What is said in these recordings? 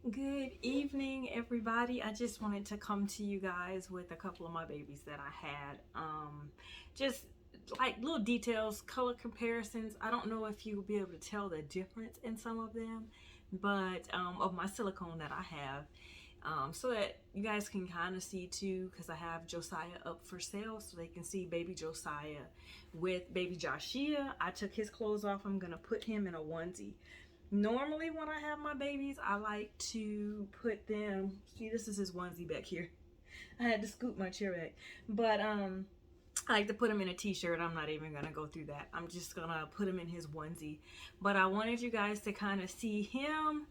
Good evening, everybody. I just wanted to come to you guys with a couple of my babies that I had. Just like little details, color comparisons. I don't know if you'll be able to tell the difference in some of them, but of my silicone that I have. So that you guys can kind of see too, because I have Josiah up for sale, so they can see baby Josiah with baby Jashyia. I took his clothes off. I'm gonna put him in a onesie. Normally, when I have my babies, I like to put them. See, this is his onesie back here. I had to scoop my chair back, but I like to put him in a t-shirt. I'm not even gonna go through that. I'm just gonna put him in his onesie. But I wanted you guys to kind of see him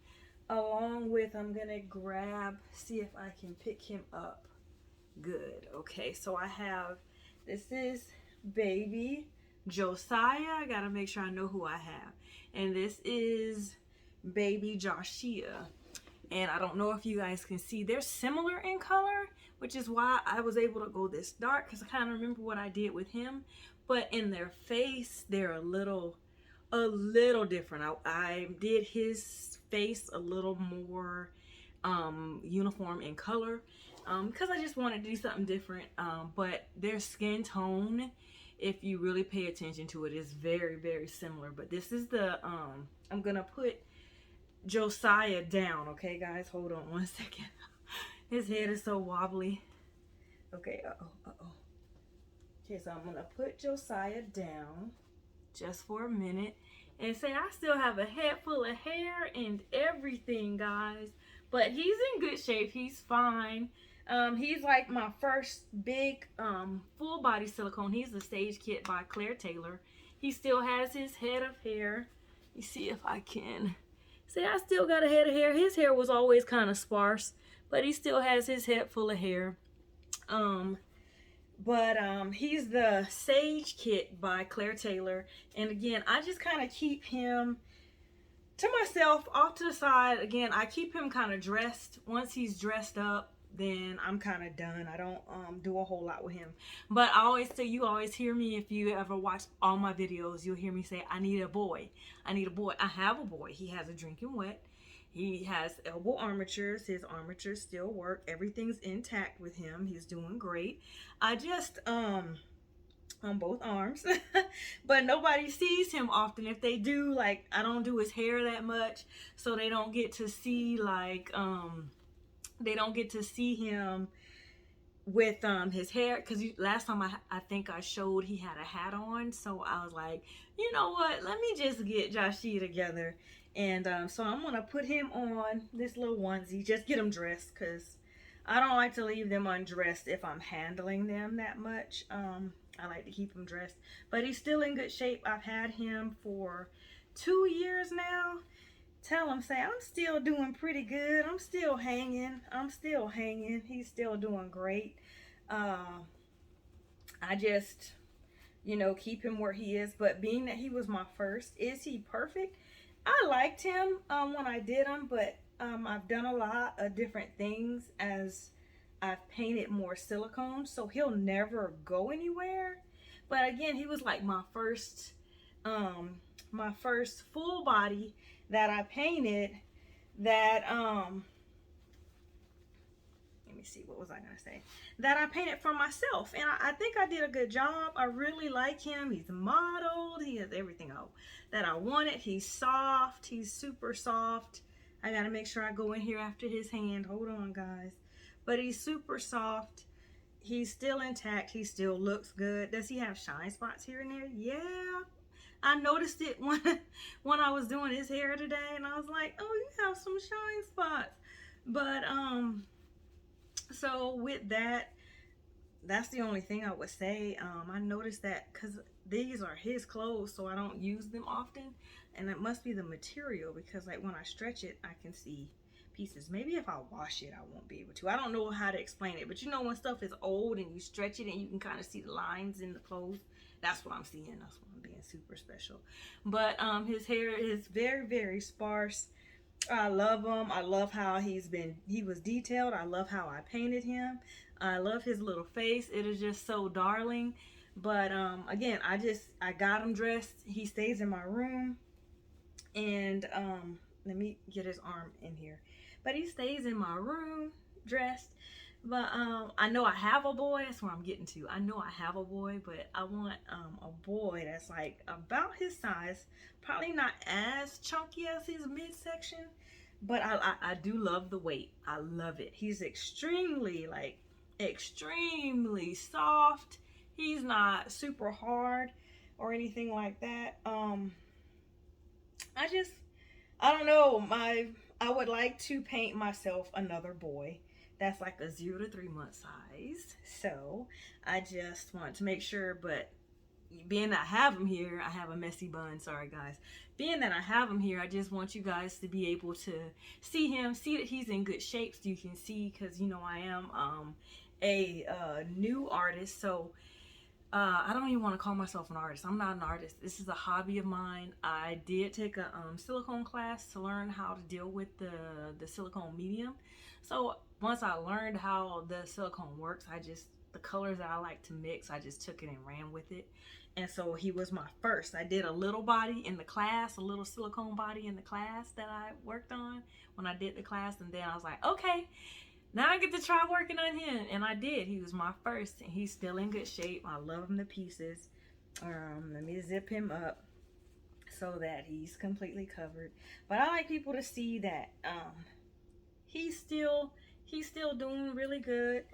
along with. I'm gonna see if I can pick him up. Good. Okay, so I have. This is baby Josiah. I gotta make sure I know who I have. And this is baby Jashyia. And I don't know if you guys can see, they're similar in color, which is why I was able to go this dark, because I kind of remember what I did with him. But in their face, they're a little different. I did his face a little more uniform in color, because I just wanted to do something different. But their skin tone, if you really pay attention to it, is very similar. But this is the I'm gonna put Josiah down. Okay, guys, hold on one second. His head is so wobbly. Okay, okay, so I'm gonna put Josiah down just for a minute and say I still have a head full of hair and everything, guys, but he's in good shape. He's fine. He's like my first big full body silicone. He's the Stage Kit by Claire Taylor. He still has his head of hair. You see if I can see, I still got a head of hair. His hair was always kind of sparse, but he still has his head full of hair. um he's the Sage Kit by Claire Taylor. And again, I just kind of keep him to myself off to the side. Again, I keep him kind of dressed. Once he's dressed up, then I'm kind of done. I don't do a whole lot with him. But I always say, you always hear me, if you ever watch all my videos, you'll hear me say, I need a boy. I need a boy. I have a boy. He has a drinking wet. He has elbow armatures. His armatures still work. Everything's intact with him. He's doing great. I just on both arms. But nobody sees him often. If they do, like, I don't do his hair that much, so they don't get to see, like, they don't get to see him with his hair, because last time I think I showed he had a hat on, so I was like, you know what, let me just get Jashyia together. And so I'm gonna put him on this little onesie, just get him dressed, because I don't like to leave them undressed if I'm handling them that much. I like to keep him dressed, but he's still in good shape. I've had him for 2 years now. Tell him, say, I'm still doing pretty good. I'm still hanging. I'm still hanging. He's still doing great. I just, keep him where he is. But being that he was my first, is he perfect? I liked him when I did him, but I've done a lot of different things as I've painted more silicone, so he'll never go anywhere. But again, he was like my first full body that I painted. That let me see, what was I gonna say? That I painted for myself, and I think I did a good job. I really like him. He's modeled. He has everything that I wanted. He's soft. He's super soft. I gotta make sure I go in here after his hand. Hold on, guys. But he's super soft. He's still intact. He still looks good. Does he have shine spots here and there? Yeah. I noticed it when I was doing his hair today, and I was like, oh, you have some shine spots. But so with that, that's the only thing I would say. I noticed that because these are his clothes, so I don't use them often, and it must be the material, because like when I stretch it, I can see pieces. Maybe if I wash it, I won't be able to. I don't know how to explain it, but when stuff is old and you stretch it and you can kind of see the lines in the clothes, that's what I'm seeing. That's what I'm being super special. But his hair is very sparse. I love him. I love how he was detailed. I love how I painted him. I love his little face. It is just so darling. But again, I got him dressed. He stays in my room, and Let me get his arm in here. But he stays in my room dressed. But I know I have a boy. That's where I'm getting to. I know I have a boy, but I want a boy that's like about his size. Probably not as chunky as his midsection, but I do love the weight. I love it. He's extremely extremely soft. He's not super hard or anything like that. I don't know. I would like to paint myself another boy that's like a 0 to 3 month size. So I just want to make sure, but being that I have him here, I have a messy bun, sorry guys. Being that I have him here, I just want you guys to be able to see him, see that he's in good shape, so you can see, because you know I am a new artist, so I don't even want to call myself an artist. I'm not an artist. This is a hobby of mine. I did take a silicone class to learn how to deal with the silicone medium. So once I learned how the silicone works, the colors that I like to mix, I just took it and ran with it. And so he was my first. I did a little body in the class, a little silicone body in the class that I worked on when I did the class. And then I was like, okay, now I get to try working on him. And I did. He was my first, and he's still in good shape. I love him to pieces. Let me zip him up so that he's completely covered. But I like people to see that he's still doing really good.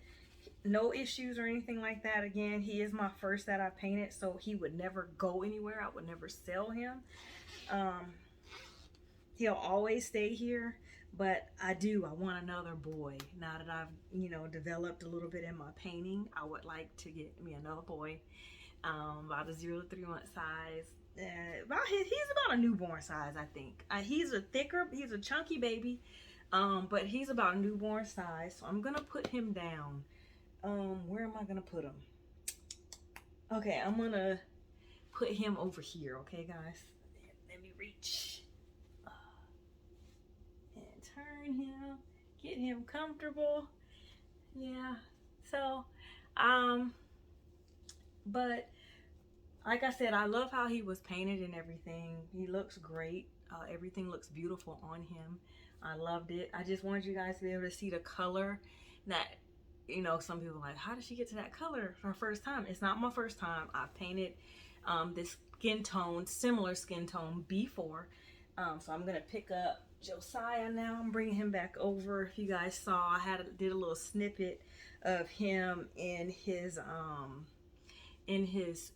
No issues or anything like that. Again, he is my first that I painted, so he would never go anywhere. I would never sell him. He'll always stay here, but I want another boy. Now that I've, developed a little bit in my painting, I would like to get me another boy, about a 0 to 3 month size. He's about a newborn size, I think. He's a chunky baby, but he's about a newborn size, so I'm gonna put him down. Where am I gonna put him? Okay, I'm gonna put him over here, okay guys? Let me reach. And turn him, get him comfortable. Yeah, so, but like I said, I love how he was painted and everything. He looks great. Everything looks beautiful on him. I loved it. I just wanted you guys to be able to see the color that, some people are like, how did she get to that color for her first time? It's not my first time. I painted this skin tone, similar skin tone before. So I'm going to pick up Josiah now. I'm bringing him back over. If you guys saw, I did a little snippet of him in his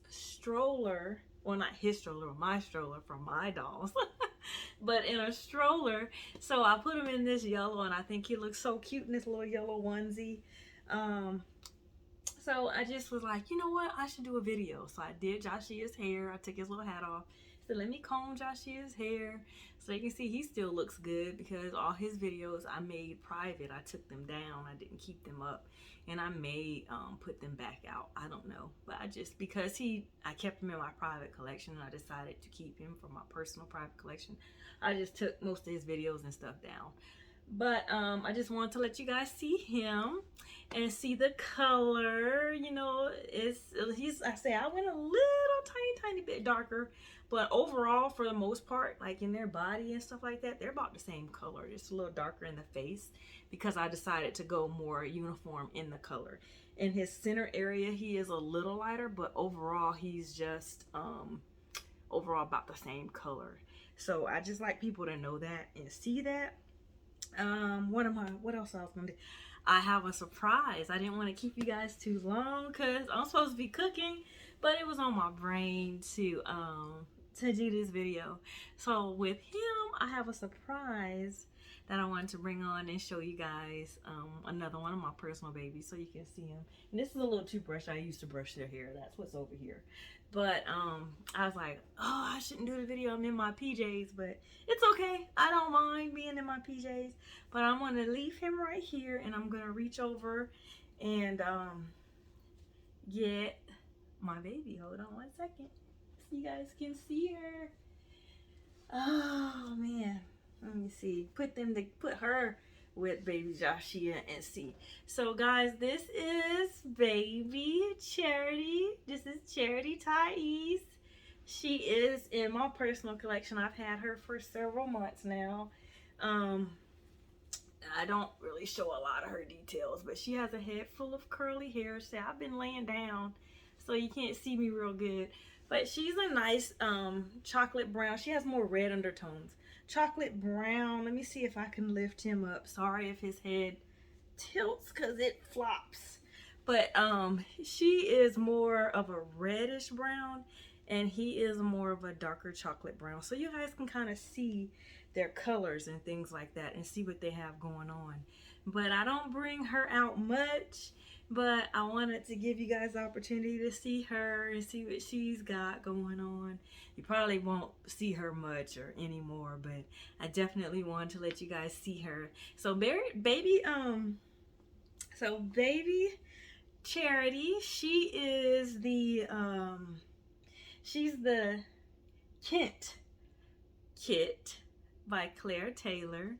stroller. Well, not his stroller, my stroller from my dolls. But in a stroller. So I put him in this yellow, and I think he looks so cute in this little yellow onesie. So I just was like, you know what, I should do a video. So I did Joshia's hair. I took his little hat off. So let me comb Joshia's hair so you can see he still looks good, because all his videos I made private. I took them down. I didn't keep them up, and I may put them back out. I don't know, but because I kept him in my private collection, and I decided to keep him for my personal private collection. I just took most of his videos and stuff down. But I just wanted to let you guys see him and see the color. I went a little tiny bit darker, but overall, for the most part, like in their body and stuff like that, they're about the same color, just a little darker in the face, because I decided to go more uniform in the color. In his center area, he is a little lighter, but overall, he's just overall about the same color. So I just like people to know that and see that. What else I was gonna do? I have a surprise. I didn't want to keep you guys too long because I'm supposed to be cooking, but it was on my brain to do this video. So with him, I have a surprise that I wanted to bring on and show you guys. Another one of my personal babies, so you can see him. And this is a little toothbrush I used to brush their hair. That's what's over here. But I was like, oh, I shouldn't do the video. I'm in my PJs, but it's okay. I don't mind being in my PJs. But I'm going to leave him right here, and I'm going to reach over and get my baby. Hold on one second so you guys can see her. Oh, man. Let me see. Put her with baby Jashyia and see. So guys, this is baby Charity. This is Charity Thais. She is in my personal collection. I've had her for several months now. Um, I don't really show a lot of her details, but she has a head full of curly hair. So I've been laying down, so you can't see me real good. But she's a nice chocolate brown. She has more red undertones. Chocolate brown. Let me see if I can lift him up. Sorry if his head tilts because it flops. But she is more of a reddish brown, and he is more of a darker chocolate brown. So you guys can kind of see their colors and things like that and see what they have going on. But I don't bring her out much, but I wanted to give you guys the opportunity to see her and see what she's got going on. You probably won't see her much or anymore, but I definitely wanted to let you guys see her. So baby Charity, she is the she's the Kent Kit by Claire Taylor.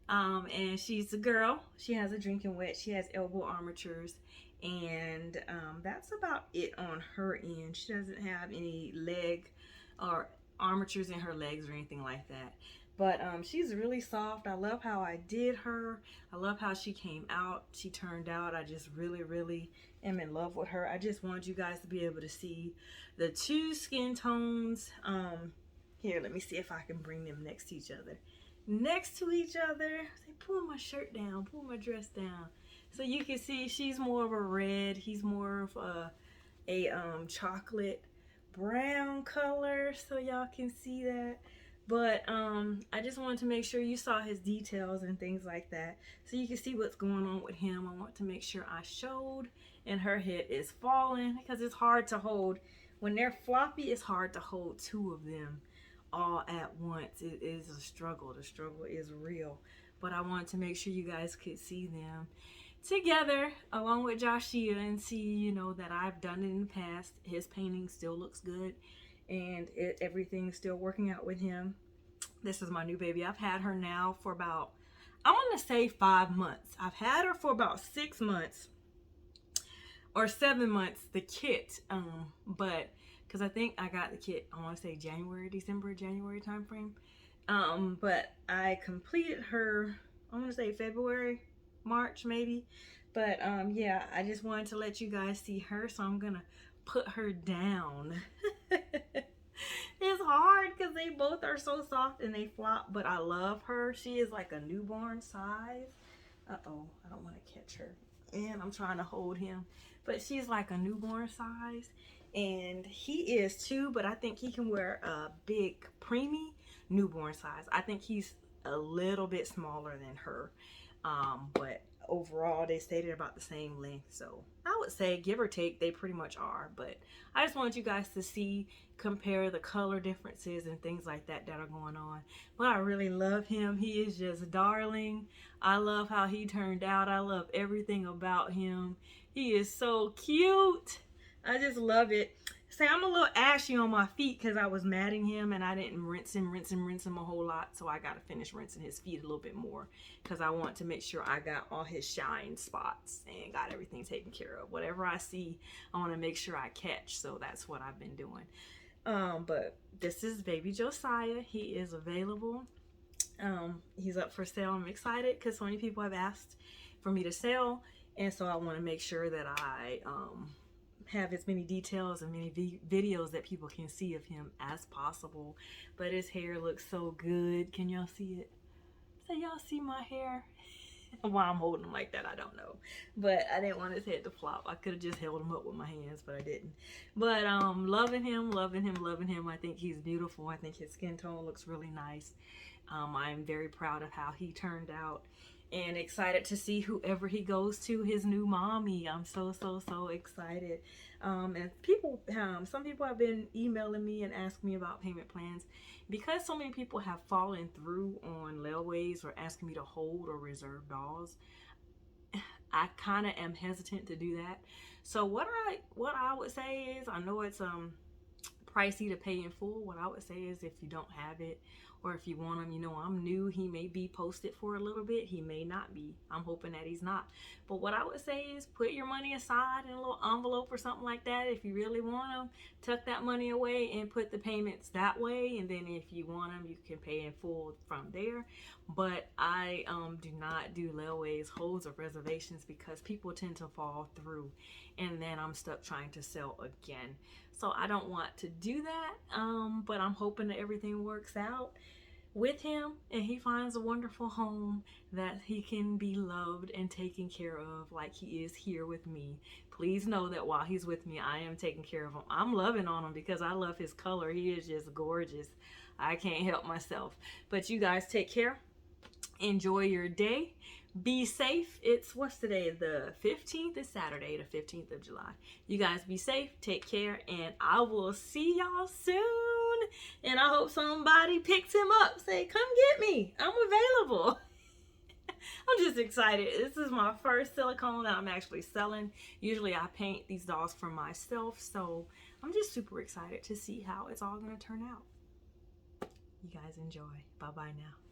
And she's a girl. She has a drinking wet. She has elbow armatures, and that's about it on her end. She doesn't have any leg or armatures in her legs or anything like that. But she's really soft. I love how I did her. I love how she came out. She turned out. I just really am in love with her. I just wanted you guys to be able to see the two skin tones. Here, let me see if I can bring them next to each other. Next to each other. Say, pull my shirt down, pull my dress down. So you can see she's more of a red. He's more of a chocolate brown color. So y'all can see that. But I just wanted to make sure you saw his details and things like that, so you can see what's going on with him. I want to make sure I showed. And her head is falling because it's hard to hold. When they're floppy, it's hard to hold two of them all at once. It is a struggle. The struggle is real. But I wanted to make sure you guys could see them together along with Jashyia and see, you know, that I've done it in the past. His painting still looks good, and everything's still working out with him. This is my new baby. I've had her now for about, I want to say 5 months. I've had her for about 6 months or 7 months, the kit. But because I think I got the kit, I want to say January time frame. But I completed her, I want to say February, March maybe. But yeah, I just wanted to let you guys see her, so I'm gonna put her down. It's hard because they both are so soft and they flop, but I love her. She is like a newborn size. Uh-oh, I don't want to catch her. And I'm trying to hold him. But she's like a newborn size. And he is too, but I think he can wear a big preemie newborn size. I think he's a little bit smaller than her. But overall they stated about the same length, so I would say give or take they pretty much are. But I just want you guys to see, compare the color differences and things like that that are going on. But I really love him. He is just darling. I love how he turned out. I love everything about him. He is so cute. I just love it. Say, I'm a little ashy on my feet because I was matting him and I didn't rinse him a whole lot. So I got to finish rinsing his feet a little bit more because I want to make sure I got all his shine spots and got everything taken care of. Whatever I see, I want to make sure I catch. So that's what I've been doing. But this is baby Josiah. He is available. He's up for sale. I'm excited because so many people have asked for me to sell. And so I want to make sure that I have as many details and many videos that people can see of him as possible. But his hair looks so good. Can y'all see it? So y'all see my hair? Why I'm holding him like that, I don't know. But I didn't want his head to flop. I could have just held him up with my hands, but I didn't. But loving him. I think he's beautiful. I think his skin tone looks really nice. I'm very proud of how he turned out, and excited to see whoever he goes to, his new mommy. I'm so excited. And people, some people have been emailing me and asking me about payment plans. Because so many people have fallen through on layaways or asking me to hold or reserve dolls, I kind of am hesitant to do that. So what I would say is, I know it's pricey to pay in full. What I would say is, if you don't have it, or if you want him, you know, I'm new, he may be posted for a little bit, he may not be. I'm hoping that he's not. But what I would say is put your money aside in a little envelope or something like that. If you really want them, tuck that money away and put the payments that way, and then if you want them, you can pay in full from there. But I do not do layaways, holds, or reservations because people tend to fall through, and then I'm stuck trying to sell again. So I don't want to do that, but I'm hoping that everything works out with him and he finds a wonderful home that he can be loved and taken care of like he is here with me. Please know that while he's with me, I am taking care of him. I'm loving on him because I love his color. He is just gorgeous. I can't help myself. But you guys take care. Enjoy your day. Be safe. It's, what's today? The 15th is Saturday, the 15th of July. You guys be safe. Take care. And I will see y'all soon. And I hope somebody picks him up. Say, come get me. I'm available. I'm just excited. This is my first silicone that I'm actually selling. Usually I paint these dolls for myself. So I'm just super excited to see how it's all going to turn out. You guys enjoy. Bye-bye now.